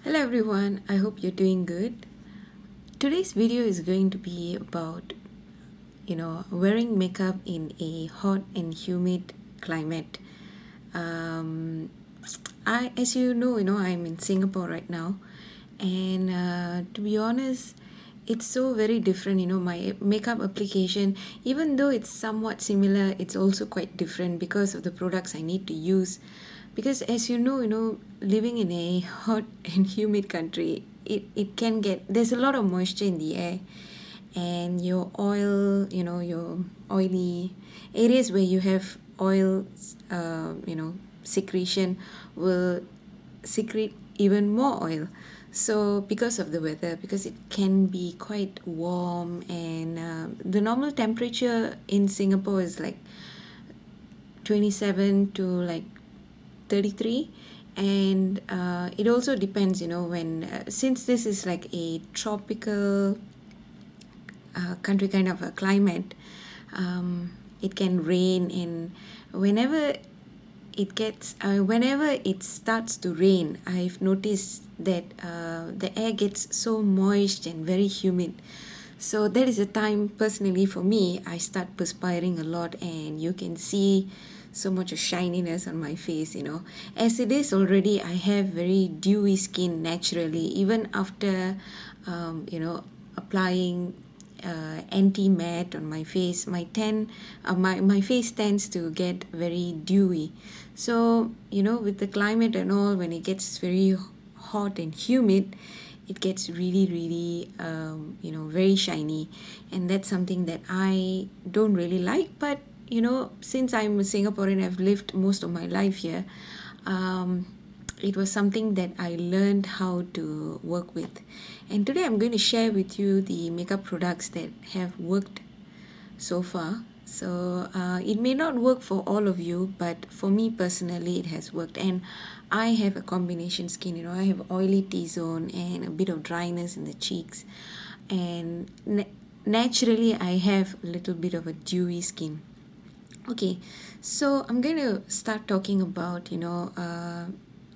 Hello everyone, I hope you're doing good. Today's video is going to be about, wearing makeup in a hot and humid climate. Um, as I'm in Singapore right now, and to be honest, it's so very different. My makeup application, even though it's somewhat similar, it's also quite different because of the products I need to use. Because as living in a hot and humid country, it can get, there's a lot of moisture in the air, and your oil, your oily areas where you have oil, secretion will secrete even more oil. So because of the weather, because it can be quite warm, and the normal temperature in Singapore is like 27 to like 33. And it also depends, when since this is like a tropical country kind of a climate, it can rain, and whenever whenever it starts to rain, I've noticed that the air gets so moist and very humid. So that is a time, personally for me, I start perspiring a lot, and you can see so much of shininess on my face. As it is already, I have very dewy skin naturally, even after applying anti-matte on my face. My face tends to get very dewy. So with the climate and all, when it gets very hot and humid, it gets really really very shiny, and that's something that I don't really like. But since I'm a Singaporean, I've lived most of my life here. It was something that I learned how to work with. And today I'm going to share with you the makeup products that have worked so far. So it may not work for all of you, but for me personally, it has worked. And I have a combination skin. I have oily T-zone and a bit of dryness in the cheeks. And naturally, I have a little bit of a dewy skin. Okay, so I'm going to start talking about,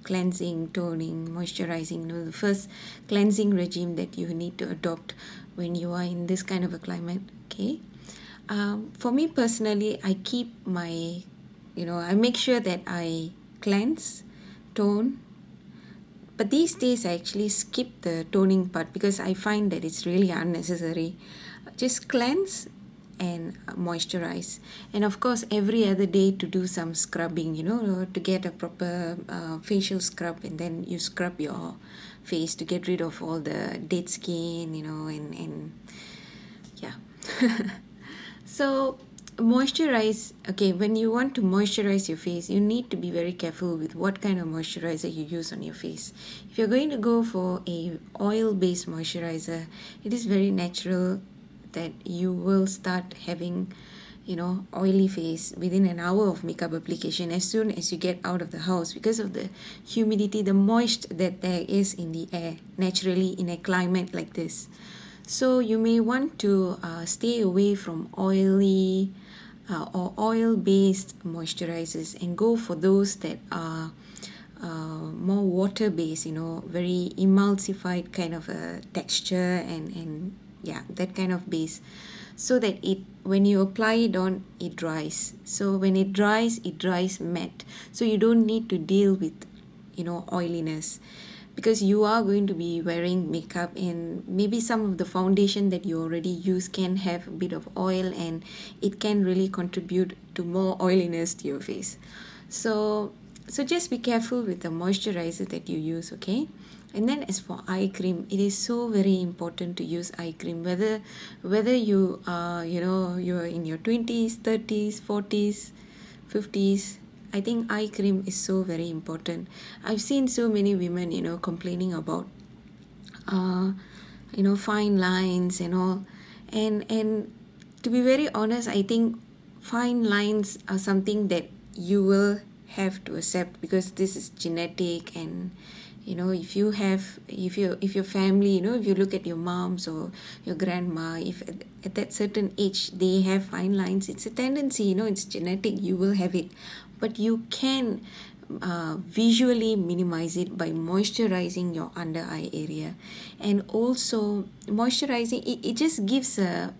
cleansing, toning, moisturizing. The first cleansing regime that you need to adopt when you are in this kind of a climate. Okay. For me personally, I keep my, I make sure that I cleanse, tone. But these days, I actually skip the toning part because I find that it's really unnecessary. Just cleanse and moisturize, and of course every other day to do some scrubbing, to get a proper facial scrub, and then you scrub your face to get rid of all the dead skin, and yeah. So moisturize. Okay, when you want to moisturize your face, you need to be very careful with what kind of moisturizer you use on your face. If you're going to go for a oil based moisturizer, it is very natural that you will start having oily face within an hour of makeup application as soon as you get out of the house, because of the humidity, the moist that there is in the air naturally in a climate like this. So you may want to stay away from oily or oil based moisturizers, and go for those that are more water based, very emulsified kind of a texture, and yeah, that kind of base, so that it, when you apply it on, it dries. So when it dries matte, so you don't need to deal with oiliness, because you are going to be wearing makeup, and maybe some of the foundation that you already use can have a bit of oil, and it can really contribute to more oiliness to your face. So just be careful with the moisturizer that you use. Okay. And then as for eye cream, it is so very important to use eye cream, whether you are you're in your 20s, 30s, 40s, 50s. I think eye cream is so very important. I've seen so many women complaining about fine lines and all. And to be very honest, I think fine lines are something that you will have to accept, because this is genetic. And if your family, if you look at your moms or your grandma, if at that certain age they have fine lines, it's a tendency, it's genetic, you will have it. But you can visually minimize it by moisturizing your under eye area. And also moisturizing, it just gives a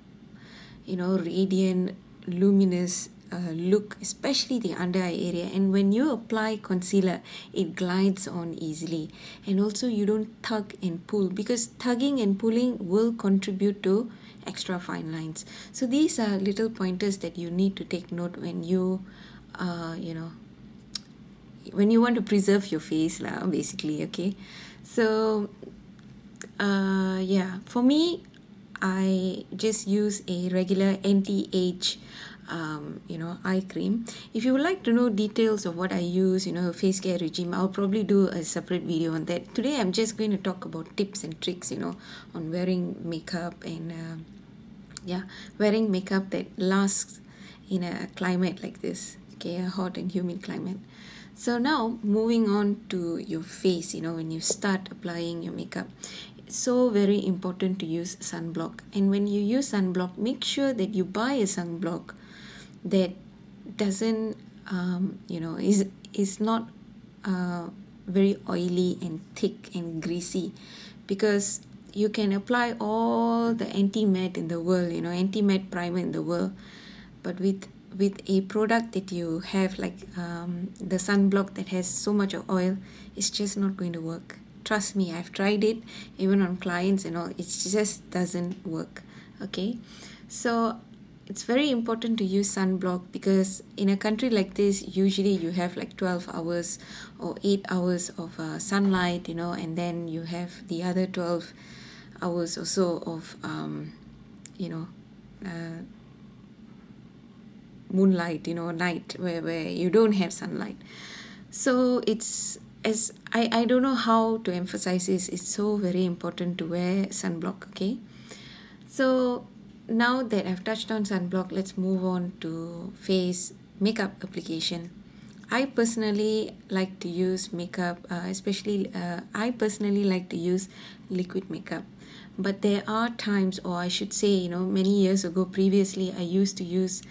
radiant, luminous look, especially the under eye area. And when you apply concealer, it glides on easily. And also you don't tug and pull, because tugging and pulling will contribute to extra fine lines. So these are little pointers that you need to take note when when you want to preserve your face lah, basically. Okay, so for me, I just use a regular anti-age eye cream. If you would like to know details of what I use, face care regime, I'll probably do a separate video on that. Today I'm just going to talk about tips and tricks on wearing makeup and wearing makeup that lasts in a climate like this, okay, a hot and humid climate. So now moving on to your face, when you start applying your makeup, it's so very important to use sunblock. And when you use sunblock, make sure that you buy a sunblock that doesn't is not very oily and thick and greasy, because you can apply all the anti-matte in the world, anti-matte primer in the world, but with a product that you have like the sunblock that has so much of oil, it's just not going to work. Trust me, I've tried it even on clients and all, it just doesn't work. Okay, so it's very important to use sunblock, because in a country like this, usually you have like 12 hours or 8 hours of sunlight, and then you have the other 12 hours or so of moonlight, night, where you don't have sunlight. So it's, as I don't know how to emphasize this, it's so very important to wear sunblock. Okay, so now that I've touched on sunblock, let's move on to face makeup application. I personally like to use makeup, I personally like to use liquid makeup. But there are times, or I should say, many years ago, previously, I used to use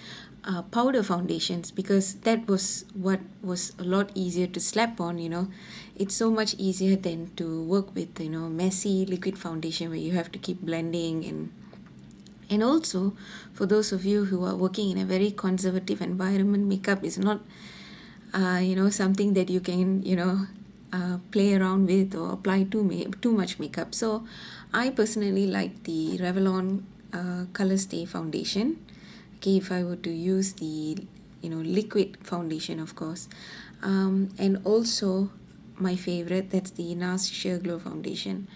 powder foundations, because that was what was a lot easier to slap on. It's so much easier than to work with messy liquid foundation where you have to keep blending. And also, for those of you who are working in a very conservative environment, makeup is not something that you can play around with or apply too much makeup. So I personally like the Revlon Color Stay foundation. Okay, if I were to use the liquid foundation, of course, and also my favorite, that's the NARS Sheer Glow foundation.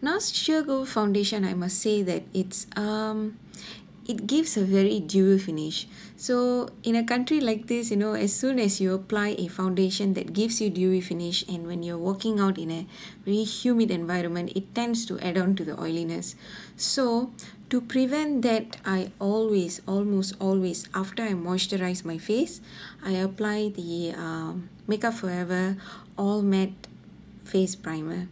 NARS Sheer Glow foundation, I must say that it gives a very dewy finish. So in a country like this, as soon as you apply a foundation that gives you dewy finish, and when you're walking out in a very humid environment, it tends to add on to the oiliness. So to prevent that, I almost always, after I moisturize my face, I apply the Makeup Forever All Matte Face Primer.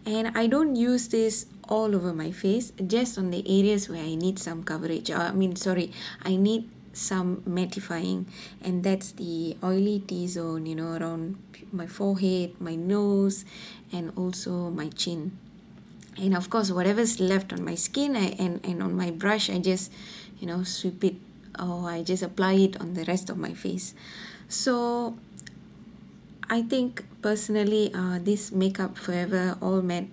And I don't use this all over my face, just on the areas where I need some coverage. I need some mattifying, and that's the oily T-zone, around my forehead, my nose, and also my chin. And of course, whatever's left on my skin and on my brush, I just, sweep it, or I just apply it on the rest of my face. So I think personally, this Makeup Forever All Matte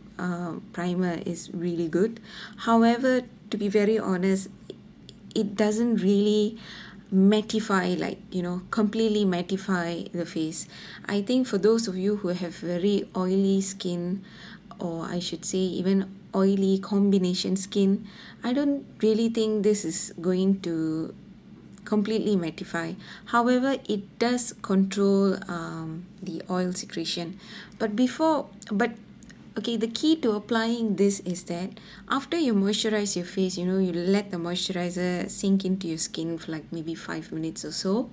primer is really good. However, to be very honest, it doesn't really mattify, completely mattify the face. I think for those of you who have very oily skin, or I should say even oily combination skin, I don't really think this is going to completely mattify. However, it does control the oil secretion. But the key to applying this is that after you moisturize your face, you let the moisturizer sink into your skin for like maybe 5 minutes or so,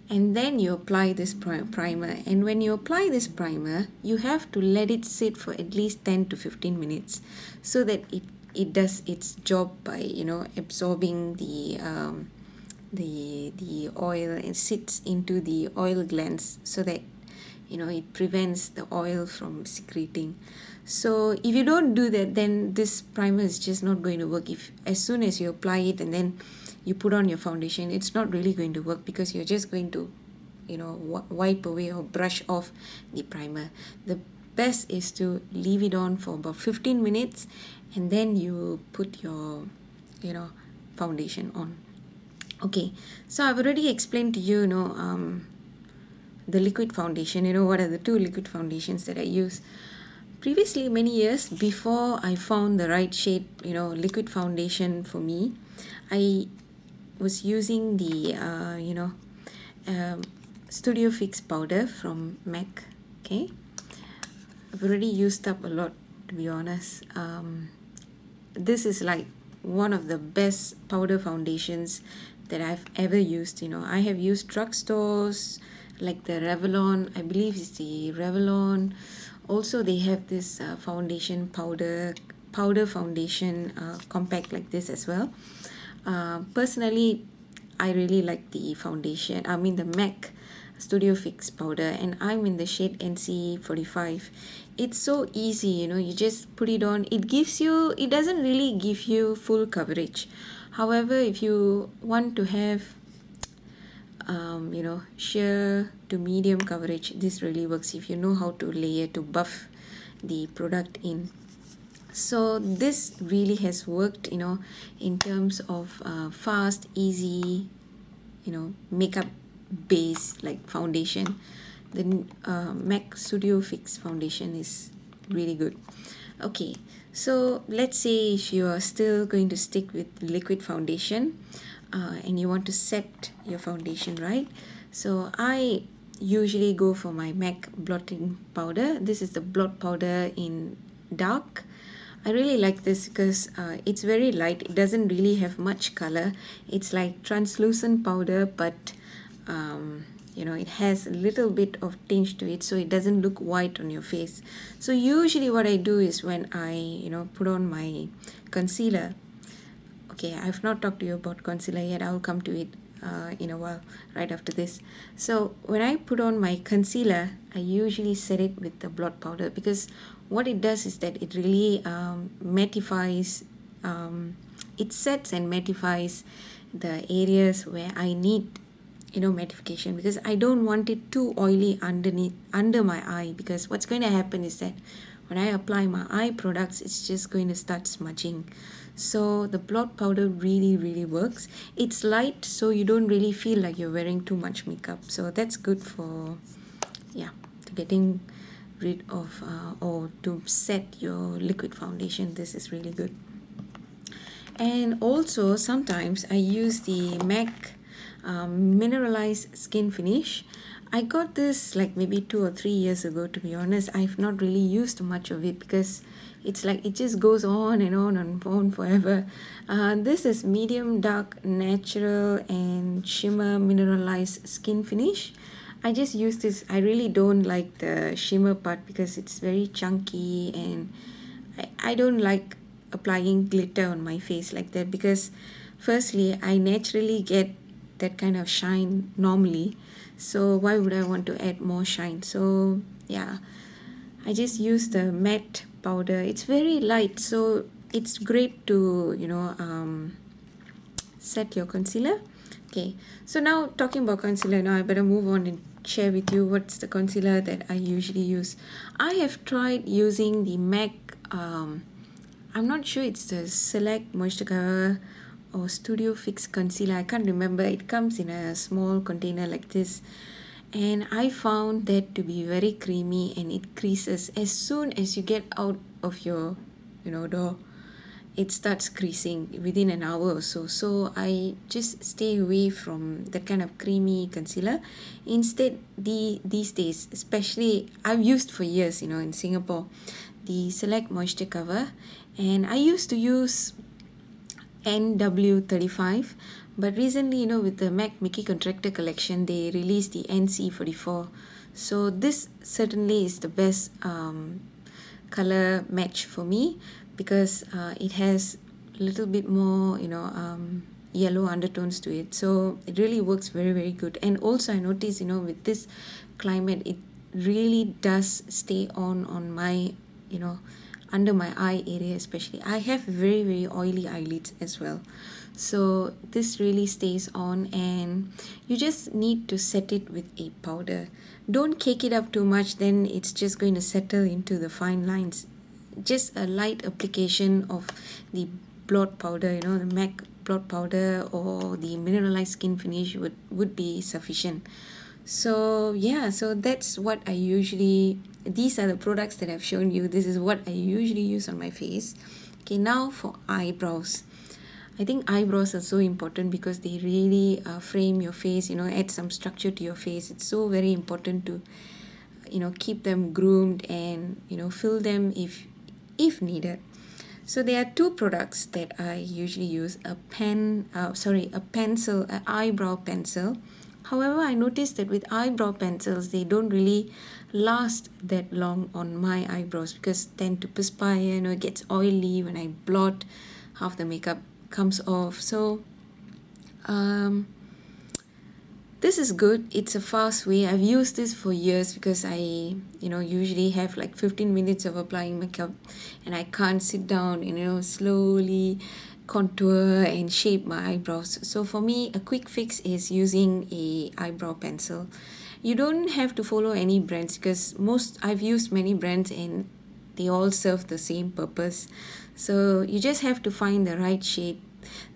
and then you apply this primer. And when you apply this primer, you have to let it sit for at least 10 to 15 minutes so that it does its job by absorbing the oil, and sits into the oil glands, so that it prevents the oil from secreting. So if you don't do that, then this primer is just not going to work. If as soon as you apply it and then you put on your foundation, it's not really going to work, because you're just going to wipe away or brush off the primer. The best is to leave it on for about 15 minutes and then you put your foundation on. Okay, so I've already explained to you, the liquid foundation. What are the two liquid foundations that I use. Previously, many years before I found the right shade, liquid foundation for me, I was using the Studio Fix powder from MAC. Okay, I've already used up a lot, to be honest. This is like one of the best powder foundations that I've ever used. I have used drugstores like the Revlon, I believe it's the Revlon. Also, they have this foundation powder foundation compact like this as well. Personally, I really like the the MAC Studio Fix powder, and I'm in the shade NC45. It's so easy, you just put it on. It doesn't really give you full coverage. However, if you want to have sheer to medium coverage, this really works if you know how to layer, to buff the product in. So this really has worked, in terms of fast, easy, makeup base like foundation. The MAC Studio Fix foundation is really good. Okay, so let's say if you are still going to stick with liquid foundation, and you want to set your foundation, right? So I usually go for my MAC blotting powder. This is the blot powder in dark. I really like this because it's very light. It doesn't really have much color. It's like translucent powder, but it has a little bit of tinge to it, so it doesn't look white on your face. So usually what I do is when I put on my concealer. Okay, I've not talked to you about concealer yet. I'll come to it in a while, right after this. So when I put on my concealer, I usually set it with the blot powder, because what it does is that it really mattifies, it sets and mattifies the areas where I need mattification, because I don't want it too oily under my eye, because what's going to happen is that when I apply my eye products, it's just going to start smudging. So the blot powder really works. It's light, so you don't really feel like you're wearing too much makeup. So that's good for to getting rid of or to set your liquid foundation. This is really good. And also sometimes I use the MAC mineralized skin finish. I got this like maybe 2 or 3 years ago, to be honest. I've not really used much of it because it's like it just goes on and on and on forever. This is medium dark natural and shimmer mineralized skin finish. I just use this. I really don't like the shimmer part because it's very chunky, and I don't like applying glitter on my face like that, because firstly I naturally get that kind of shine normally, so why would I want to add more shine? So I just use the matte powder. It's very light, so it's great to set your concealer. Okay, so now talking about concealer, now I better move on and share with you what's the concealer that I usually use. I have tried using the MAC I'm not sure it's the Select Moisture Cover or Studio Fix concealer. I can't remember. It comes in a small container like this, and I found that to be very creamy, and it creases as soon as you get out of your door. It starts creasing within an hour or so. So I just stay away from that kind of creamy concealer. Instead, these days, especially I've used for years, in Singapore, the Select Moisture Cover, and I used to use NW35, but recently, with the MAC Mickey Contractor collection, they released the NC44. So this certainly is the best color match for me, because it has a little bit more yellow undertones to it, so it really works very good. And also I noticed with this climate, it really does stay on my, you know, under my eye area especially. I have very, very oily eyelids as well. So this really stays on, and you just need to set it with a powder. Don't cake it up too much, then it's just going to settle into the fine lines. Just a light application of the blot powder, you know, the MAC blot powder or the mineralized skin finish would be sufficient. So yeah, so that's what I usually, these are the products that I've shown you. This is what I usually use on my face. Okay, now for eyebrows. I think eyebrows are so important because they really frame your face, you know, add some structure to your face. It's so very important to, you know, keep them groomed and, you know, fill them if needed. So there are two products that I usually use: a pencil, an eyebrow pencil. However, I noticed that with eyebrow pencils, they don't really last that long on my eyebrows because tend to perspire, you know, it gets oily when I blot, half the makeup comes off. So this is good. It's a fast way. I've used this for years because I, you know, usually have like 15 minutes of applying makeup and I can't sit down and, you know, slowly contour and shape my eyebrows. So for me, a quick fix is using a eyebrow pencil. You don't have to follow any brands because I've used many brands and they all serve the same purpose. So you just have to find the right shade.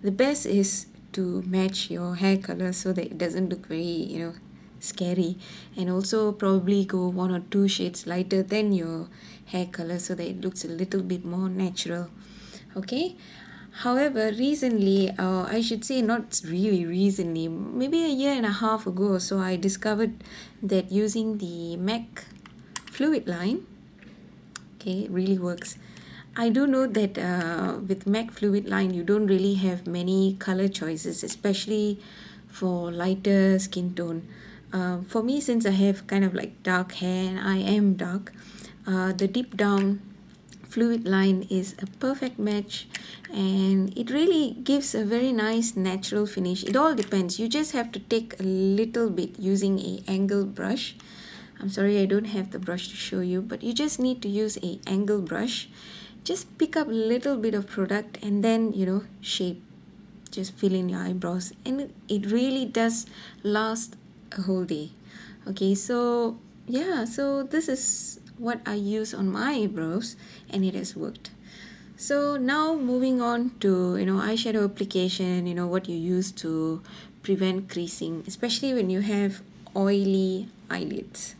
The best is to match your hair color so that it doesn't look very, you know, scary, and also probably go 1 or 2 shades lighter than your hair color so that it looks a little bit more natural. Okay. However, recently, I should say not really recently, maybe a year and a half ago or so, I discovered that using the MAC fluid line, okay, really works. I do know that with MAC fluid line, you don't really have many color choices, especially for lighter skin tone. For me, since I have kind of like dark hair and I am dark, the deep down fluid line is a perfect match, and it really gives a very nice natural finish. It all depends. You just have to take a little bit using a angle brush. I'm sorry I don't have the brush to show you, but you just need to use a angle brush. Just pick up a little bit of product and then, you know, shape, just fill in your eyebrows, and it really does last a whole day. Okay, so yeah, so this is what I use on my eyebrows and it has worked. So now moving on to, you know, eyeshadow application, you know, what you use to prevent creasing, especially when you have oily eyelids.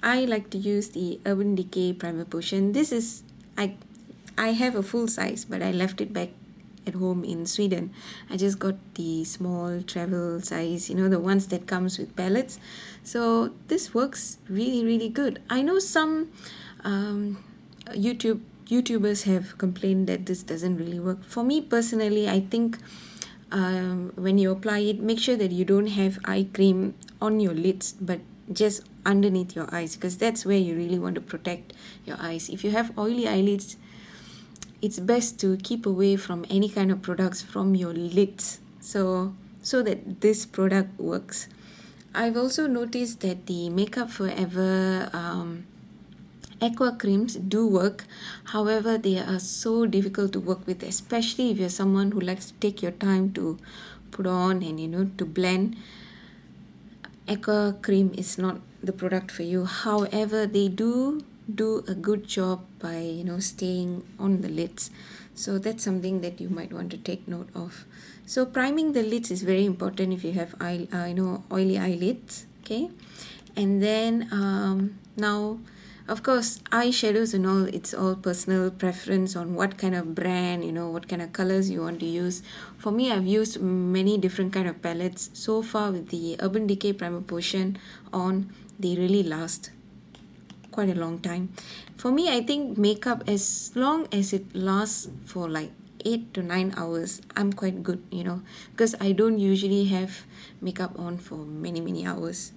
I like to use the Urban Decay Primer Potion. This is, I have a full size, but I left it back at home in Sweden. I just got the small travel size, you know, the ones that comes with palettes. So this works really, really good. I know some YouTubers have complained that this doesn't really work. For me personally, I think when you apply it, make sure that you don't have eye cream on your lids, but just underneath your eyes, because that's where you really want to protect your eyes. If you have oily eyelids, it's best to keep away from any kind of products from your lids, so that this product works. I've also noticed that the Makeup Forever aqua creams do work. However, they are so difficult to work with, especially if you're someone who likes to take your time to put on and, you know, to blend. Aqua cream is not the product for you. However, they do a good job by, you know, staying on the lids. So that's something that you might want to take note of. So priming the lids is very important if you have oily eyelids. Okay, and then now, of course, eyeshadows and all, it's all personal preference on what kind of brand, you know, what kind of colors you want to use. For me, I've used many different kind of palettes. So far with the Urban Decay Primer Potion on, they really last quite a long time. For me, I think makeup, as long as it lasts for like 8 to 9 hours, I'm quite good, you know, because I don't usually have makeup on for many hours.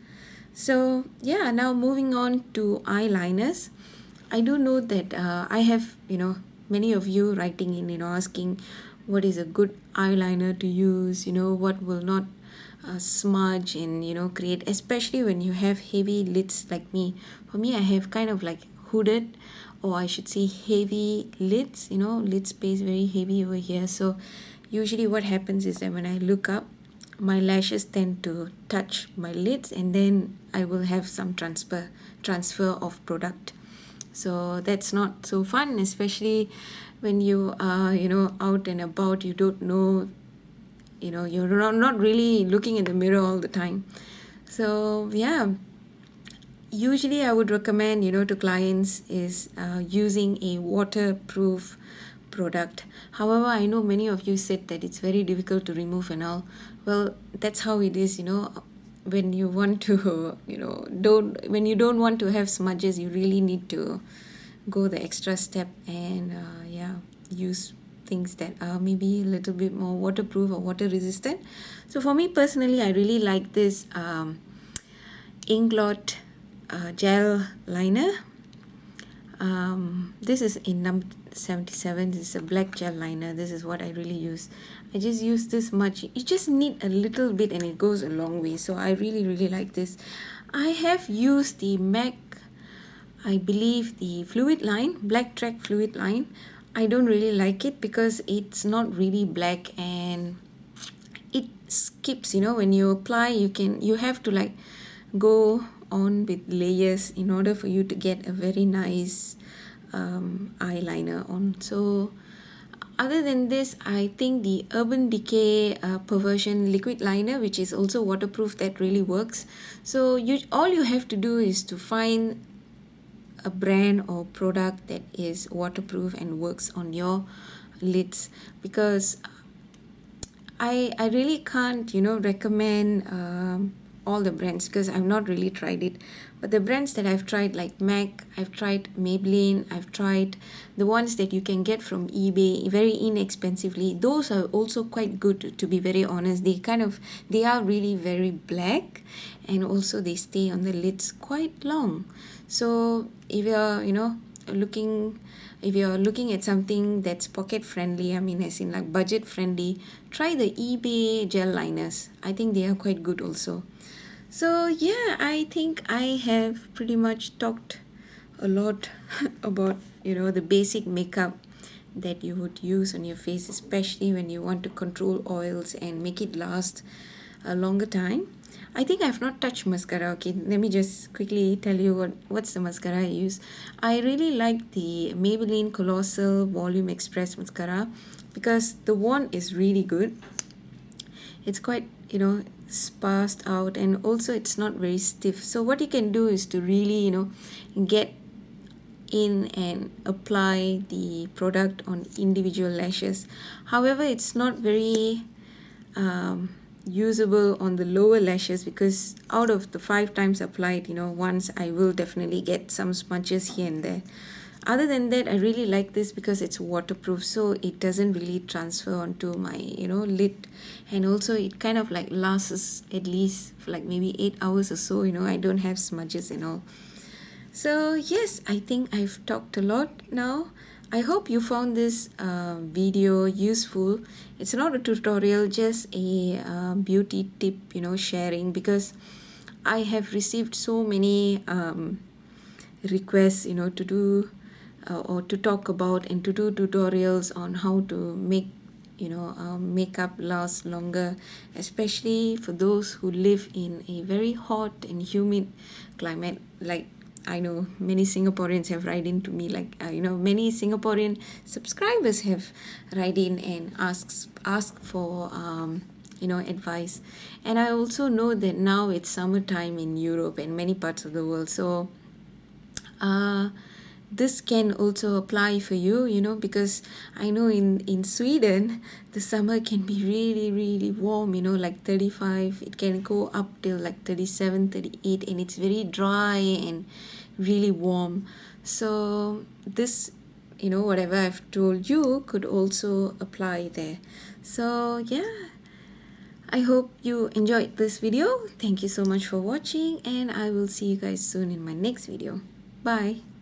So yeah, now moving on to eyeliners. I do know that I have, you know, many of you writing in, you know, asking what is a good eyeliner to use, you know, what will not smudge and create, especially when you have heavy lids like me. For me, I have kind of like hooded, or I should say heavy lids, lid space very heavy over here. So usually what happens is that when I look up, my lashes tend to touch my lids, and then I will have some transfer of product. So that's not so fun, especially when you are out and about. You don't know, you're not really looking in the mirror all the time. So yeah, usually I would recommend to clients is using a waterproof product. However, I know many of you said that it's very difficult to remove and all. Well, that's how it is. When you want to when you don't want to have smudges, you really need to go the extra step and use things that are maybe a little bit more waterproof or water resistant. So for me personally, I really like this Inglot gel liner. This is in number 77. This is a black gel liner. This is what I really use. I just use this much. You just need a little bit and it goes a long way. So I really like this. I have used the MAC, I believe the fluid line, black track fluid line. I don't really like it because it's not really black and it skips, when you apply, you have to like go on with layers in order for you to get a very nice eyeliner on. So other than this, I think the Urban Decay Perversion liquid liner, which is also waterproof, that really works. So all you have to do is to find a brand or product that is waterproof and works on your lids, because I really can't recommend all the brands because I've not really tried it. But the brands that I've tried, like MAC, I've tried Maybelline, I've tried the ones that you can get from eBay very inexpensively. Those are also quite good, to be very honest. They are really very black, and also they stay on the lids quite long. So if you're looking at something that's pocket friendly, I mean as in like budget friendly, try the eBay gel liners. I think they are quite good also. So yeah, I think I have pretty much talked a lot about the basic makeup that you would use on your face, especially when you want to control oils and make it last a longer time. I think I've not touched mascara. Okay, let me just quickly tell you what's the mascara I use. I really like the Maybelline Colossal Volume Express mascara because the wand is really good. It's quite sparsed out, and also it's not very stiff. So what you can do is to really get in and apply the product on individual lashes. However, it's not very usable on the lower lashes because out of the 5 times applied, once I will definitely get some smudges here and there. Other than that, I really like this because it's waterproof, so it doesn't really transfer onto my lid, and also it kind of like lasts at least for like maybe 8 hours or so. I don't have smudges and all. So yes, I think I've talked a lot now. I hope you found this video useful. It's not a tutorial, just a beauty tip, sharing, because I have received so many requests, to do or to talk about and to do tutorials on how to make makeup last longer, especially for those who live in a very hot and humid climate. Like I know many Singaporeans have write in to me, like many Singaporean subscribers have write in and ask for advice. And I also know that now it's summertime in Europe and many parts of the world, so this can also apply for you, because I know in Sweden the summer can be really warm, like 35. It can go up till like 37, 38, and it's very dry and really warm. So this whatever I've told you could also apply there. So yeah, I hope you enjoyed this video. Thank you so much for watching, and I will see you guys soon in my next video. Bye.